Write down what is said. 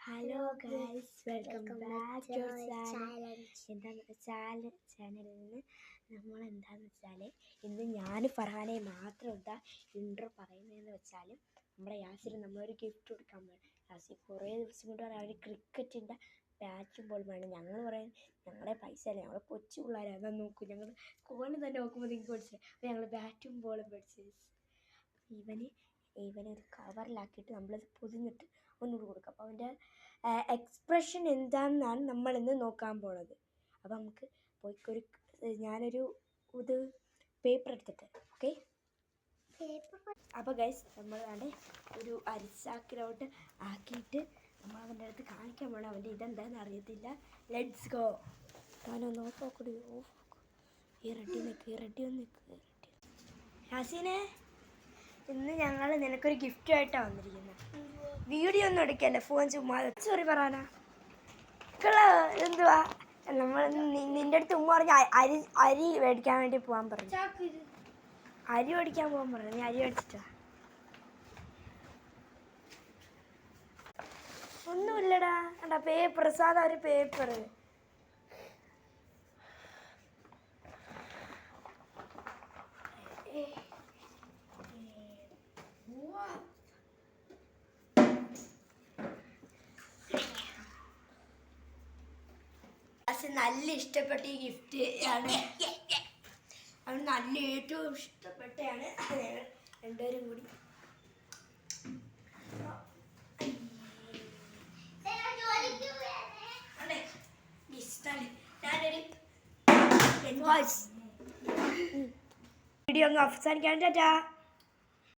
Hello guys, welcome back to ചാനലിൽ നമ്മൾ എന്താണെന്ന് വെച്ചാൽ ഇന്ന് ഞാൻ ഫർഹാനെ മാത്രം എന്താ ഇൻട്രോ പറയുന്നതെന്ന് വെച്ചാൽ നമ്മുടെ യാസിന് നമ്മളൊരു ഗിഫ്റ്റ് കൊടുക്കാൻ വേണം. യാസിൻ കുറേ ദിവസം കൊണ്ട് പറയാം അവർ ക്രിക്കറ്റിൻ്റെ ബാറ്റും ബോളും വേണം. ഞങ്ങൾ പറയാൻ ഞങ്ങളുടെ പൈസ അല്ല, ഞങ്ങൾ കൊച്ചു പിള്ളേരാണ്. അതാ നോക്കും, ഞങ്ങൾ കോലം തന്നെ നോക്കുമ്പോൾ നിങ്ങൾക്ക് പഠിച്ചത്. അപ്പോൾ ഞങ്ങൾ ബാറ്റും ബോളും പഠിച്ചത്. ഇവനൊരു കവറിലാക്കിയിട്ട് നമ്മളത് പൊതിഞ്ഞിട്ട് ഒന്നുകൂടി കൊടുക്കും. അപ്പോൾ അവൻ്റെ എക്സ്പ്രഷൻ എന്താണെന്നാണ് നമ്മളിന്ന് നോക്കാൻ പോണത്. അപ്പോൾ നമുക്ക് പോയിക്കൊരു ഞാനൊരു ഇത് പേപ്പർ എടുത്തിട്ട് ഓക്കെ. അപ്പോൾ ഗൈസ് നമ്മൾ അവിടെ ഒരു അരിച്ചാക്കിലോട്ട് ആക്കിയിട്ട് നമ്മൾ അവൻ്റെ അടുത്ത് കാണിക്കാൻ പോകണം. അവൻ്റെ ഇതെന്താണെന്ന് അറിയത്തില്ല. Let's go. ഞാനൊന്ന് ഓഫാക്കൂടി, ഓഫാക്കും. ഈ റെഡി നിൽക്ക്. യാസീനെ, ഇന്ന് ഞങ്ങൾ നിനക്കൊരു ഗിഫ്റ്റുമായിട്ടാണ് വന്നിരിക്കുന്നത്. വീഡിയോ ഒന്നും എടുക്കല്ലേ, ഫോൺ ചുമ്മാ സോറി പറയാനാ. എന്തുവാ നമ്മൾ നിൻ്റെ അടുത്ത് ഉമ്മ പറഞ്ഞ അരി മേടിക്കാൻ വേണ്ടി പോകാൻ പറഞ്ഞു. അരി മേടിക്കാൻ പോകാൻ പറഞ്ഞു. നീ അരി മേടിച്ചിട്ടാ? ഒന്നുമില്ലടാ, എന്താ പേപ്പർ, സാധാ ഒരു പേപ്പർ. നല്ല ഇഷ്ടപ്പെട്ട ഈ ഗിഫ്റ്റ് ആണ്. അവന് നല്ല ഏറ്റവും ഇഷ്ടപ്പെട്ടാണ്. രണ്ടുപേരും കൂടി വീഡിയോ ഒന്ന് അവസാനിക്കാൻ. ടാറ്റാ.